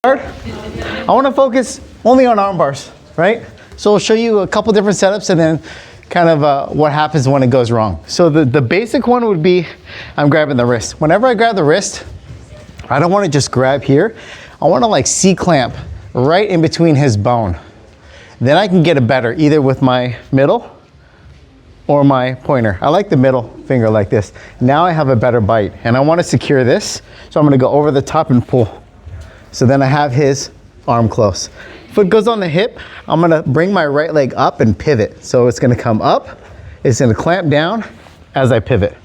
I want to focus only on arm bars, right? So I'll show you a couple different setups and then kind of what happens when it goes wrong. So the basic one would be I'm grabbing the wrist. Whenever I grab the wrist, I don't want to just grab here. I want to like C-clamp right in between his bone. Then I can get it better either with my middle or my pointer. I like the middle finger like this. Now I have a better bite and I want to secure this. So I'm going to go over the top and pull. So then I have his arm close. Foot goes on the hip. I'm gonna bring my right leg up and pivot. So it's gonna come up, it's gonna clamp down as I pivot.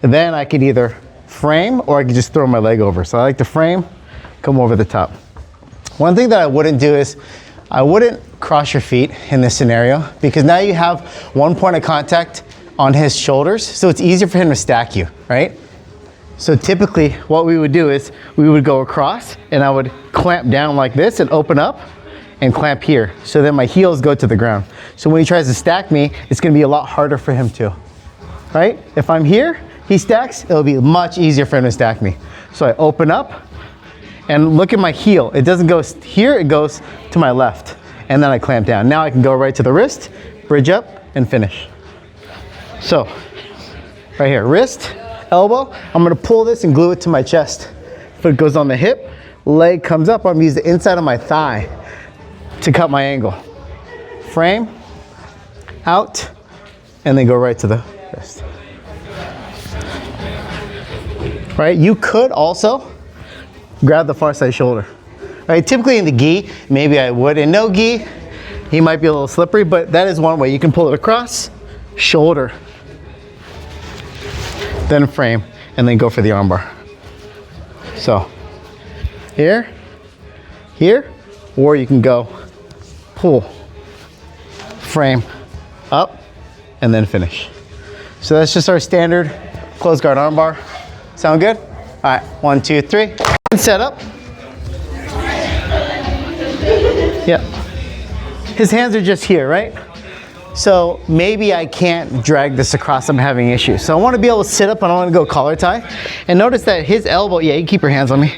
And then I could either frame or I could just throw my leg over. So I like to frame, come over the top. One thing that I wouldn't do is I wouldn't cross your feet in this scenario because now you have one point of contact on his shoulders. So it's easier for him to stack you, right? So typically what we would do is we would go across and I would clamp down like this and open up and clamp here. So then my heels go to the ground. So when he tries to stack me, it's gonna be a lot harder for him to, right? If I'm here, he stacks, it'll be much easier for him to stack me. So I open up and look at my heel. It doesn't go here, it goes to my left. And then I clamp down. Now I can go right to the wrist, bridge up and finish. So right here, wrist, elbow, I'm gonna pull this and glue it to my chest. Foot goes on the hip, leg comes up, I'm gonna use the inside of my thigh to cut my angle. Frame, out, and then go right to the wrist. Right, you could also grab the far side shoulder. Right, typically in the gi, maybe I would. In no gi, he might be a little slippery, but that is one way. You can pull it across, shoulder, then frame, and then go for the armbar. So here, here, or you can go pull, frame, up, and then finish. So that's just our standard closed guard armbar. Sound good? All right, 1, 2, 3. Set up. Yeah. His hands are just here, right? So maybe I can't drag this across, I'm having issues. So I want to be able to sit up and I want to go collar tie. And notice that his elbow, yeah, you keep your hands on me.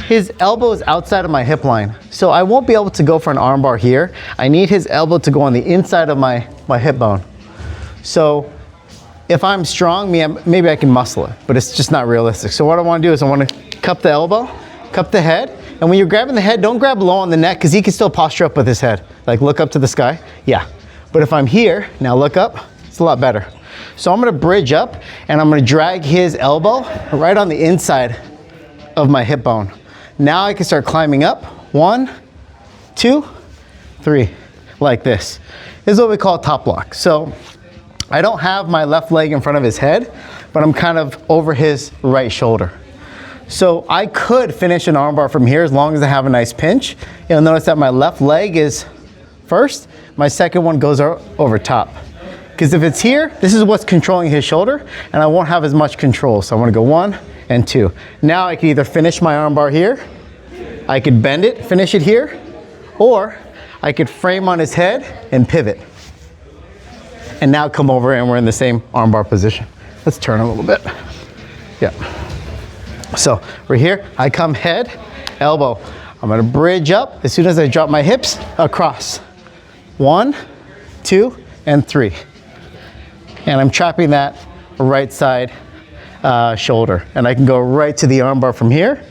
His elbow is outside of my hip line. So I won't be able to go for an arm bar here. I need his elbow to go on the inside of my hip bone. So if I'm strong, maybe I can muscle it, but it's just not realistic. So what I want to do is I want to cup the elbow, cup the head. And when you're grabbing the head, don't grab low on the neck because he can still posture up with his head. Like look up to the sky, yeah. But if I'm here, now look up, it's a lot better. So I'm gonna bridge up and I'm gonna drag his elbow right on the inside of my hip bone. Now I can start climbing up. 1, 2, 3, like this. This is what we call top lock. So I don't have my left leg in front of his head, but I'm kind of over his right shoulder. So I could finish an armbar from here as long as I have a nice pinch. You'll notice that my left leg is first, my second one goes over top. Because if it's here, this is what's controlling his shoulder and I won't have as much control. So I want to go 1 and 2. Now I can either finish my armbar here, I could bend it, finish it here, or I could frame on his head and pivot. And now come over and we're in the same armbar position. Let's turn a little bit. Yeah. So we're here, I come head, elbow. I'm gonna bridge up as soon as I drop my hips, across. 1, 2, and 3. And I'm trapping that right side shoulder. And I can go right to the armbar from here,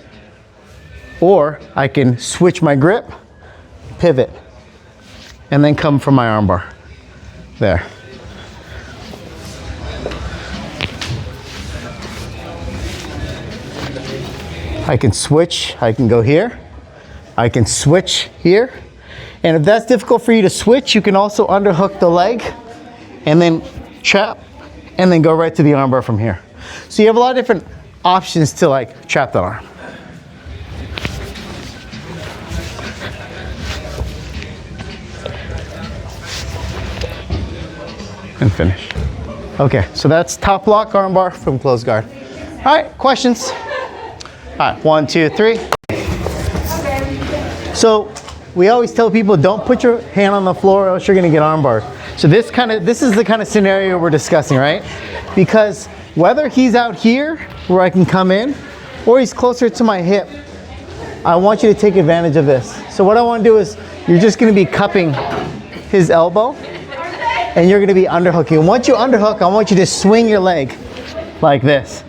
or I can switch my grip, pivot, and then come from my armbar. There. I can switch, I can go here, I can switch here. And if that's difficult for you to switch, you can also underhook the leg and then trap and then go right to the armbar from here. So you have a lot of different options to like trap that arm. And finish. Okay, so that's top lock armbar from closed guard. All right, questions? All right, 1, 2, 3. So we always tell people don't put your hand on the floor or else you're gonna get armbarred. So this is the kind of scenario we're discussing, right? Because whether he's out here where I can come in or he's closer to my hip, I want you to take advantage of this. So what I want to do is, you're just going to be cupping his elbow, and you're going to be underhooking. And once you underhook, I want you to swing your leg like this.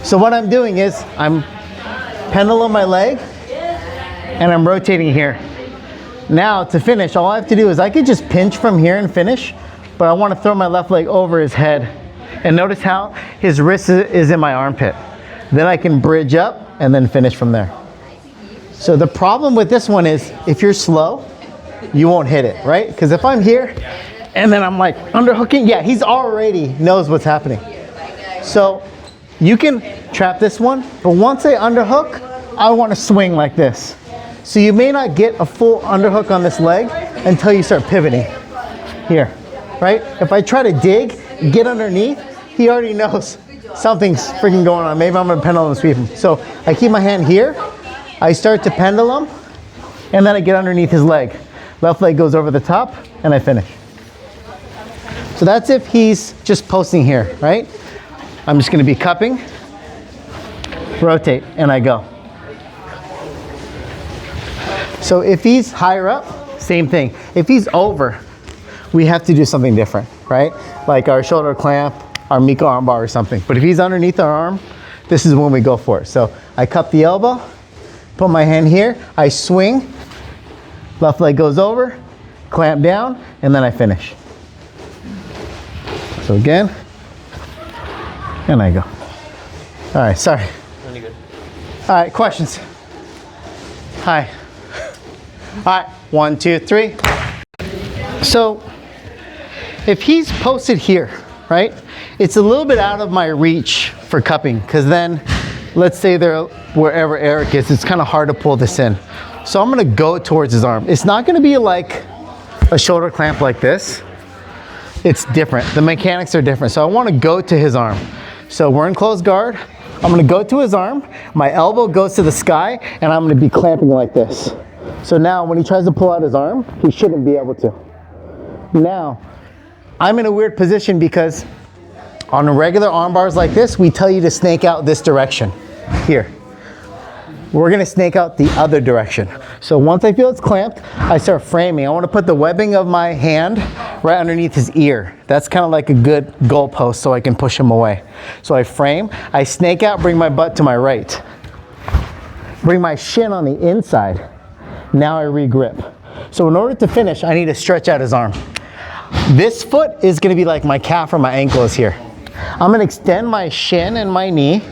So what I'm doing is, I'm pendulum my leg, and I'm rotating here. Now to finish, all I have to do is, I could just pinch from here and finish, but I want to throw my left leg over his head. And notice how his wrist is in my armpit. Then I can bridge up and then finish from there. So the problem with this one is, if you're slow, you won't hit it, right? Because if I'm here and then I'm like underhooking, yeah, he's already knows what's happening. So you can trap this one, but once I underhook, I want to swing like this. So you may not get a full underhook on this leg until you start pivoting here, right? If I try to dig, get underneath, he already knows something's freaking going on. Maybe I'm gonna pendulum sweep him. So I keep my hand here, I start to pendulum, and then I get underneath his leg. Left leg goes over the top, and I finish. So that's if he's just posting here, right? I'm just gonna be cupping, rotate, and I go. So if he's higher up, same thing. If he's over, we have to do something different, right? Like our shoulder clamp, our Mica Armbar or something. But if he's underneath our arm, this is when we go for it. So I cup the elbow, put my hand here, I swing, left leg goes over, clamp down, and then I finish. So again, and I go. All right, sorry. Really good. All right, questions? Hi. All right, 1, 2, 3. So if he's posted here, right, it's a little bit out of my reach for cupping, because then let's say they're wherever Eric is, it's kind of hard to pull this in. So I'm gonna go towards his arm. It's not gonna be like a shoulder clamp like this. It's different. The mechanics are different. So I wanna go to his arm. So we're in closed guard. I'm gonna go to his arm. My elbow goes to the sky, and I'm gonna be clamping like this. So now when he tries to pull out his arm, he shouldn't be able to. Now, I'm in a weird position because on regular arm bars like this, we tell you to snake out this direction, here. We're gonna snake out the other direction. So once I feel it's clamped, I start framing. I wanna put the webbing of my hand right underneath his ear. That's kind of like a good goalpost so I can push him away. So I frame, I snake out, bring my butt to my right. Bring my shin on the inside. Now I re-grip. So in order to finish, I need to stretch out his arm. This foot is gonna be like my calf or my ankle is here. I'm gonna extend my shin and my knee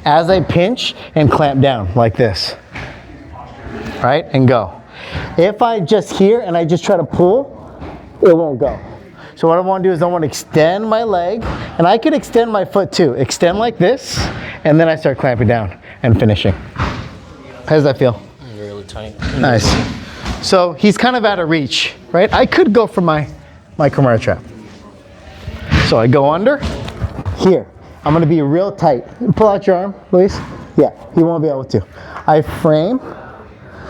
as I pinch and clamp down like this, right? And go. If I just here and I just try to pull, it won't go. So what I wanna do is I wanna extend my leg, and I could extend my foot too. Extend like this, and then I start clamping down and finishing. How does that feel? Really tight. Nice. So he's kind of out of reach, right? I could go for my Camara trap. So I go under, here. I'm gonna be real tight. Pull out your arm, Luis. Yeah, he won't be able to. I frame.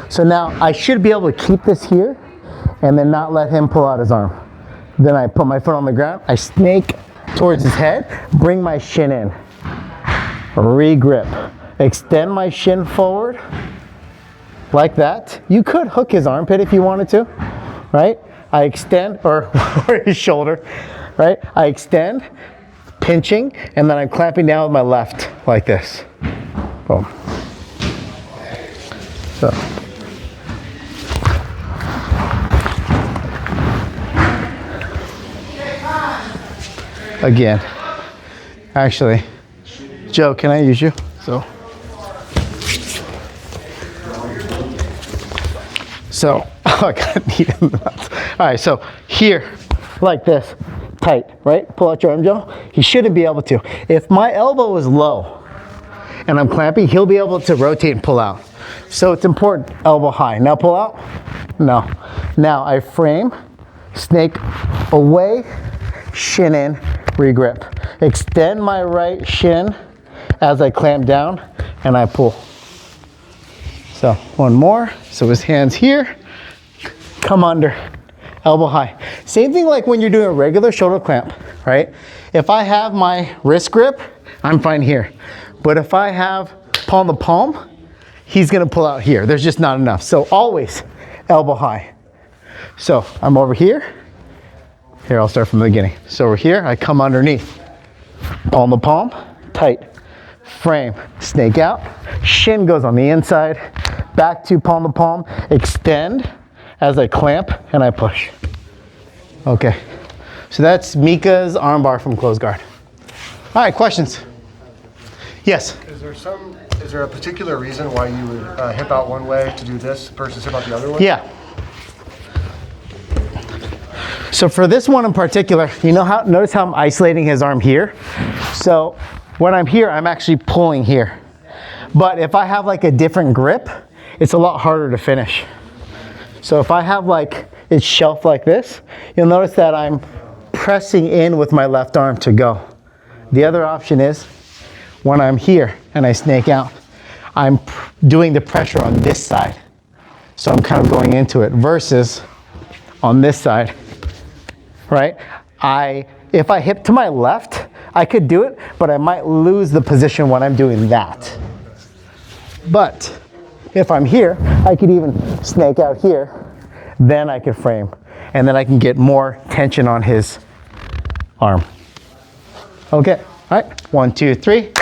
So now I should be able to keep this here and then not let him pull out his arm. Then I put my foot on the ground. I snake towards his head, bring my shin in. Re-grip. Extend my shin forward like that. You could hook his armpit if you wanted to, right? I extend, or his shoulder, right? I extend, pinching, and then I'm clamping down with my left like this. Boom. So. Again. Actually, Joe, can I use you? So, oh, I got knee in the mouth. All right, so here, like this, tight, right? Pull out your arm, Joe. He shouldn't be able to. If my elbow is low and I'm clamping, he'll be able to rotate and pull out. So it's important, elbow high. Now pull out? No. Now I frame, snake away, shin in, re-grip. Extend my right shin as I clamp down and I pull. So one more. So his hand's here, come under, elbow high. Same thing like when you're doing a regular shoulder clamp, right? If I have my wrist grip, I'm fine here. But if I have palm to palm, he's gonna pull out here. There's just not enough. So always elbow high. So I'm over here. Here, I'll start from the beginning. So we're here, I come underneath. Palm to palm, tight. Frame, snake out. Shin goes on the inside. Back to palm, extend as I clamp and I push. Okay, so that's Mica's armbar from closed guard. All right, questions? Yes? Is there a particular reason why you would hip out one way to do this versus hip out the other way? Yeah. So for this one in particular, notice how I'm isolating his arm here? So when I'm here, I'm actually pulling here. But if I have like a different grip, it's a lot harder to finish. So if I have like it shelved like this, you'll notice that I'm pressing in with my left arm to go. The other option is when I'm here and I snake out, I'm doing the pressure on this side. So I'm kind of going into it versus on this side, right? If I hip to my left, I could do it, but I might lose the position when I'm doing that. But if I'm here, I could even snake out here, then I could frame, and then I can get more tension on his arm. Okay, all right, 1, 2, 3.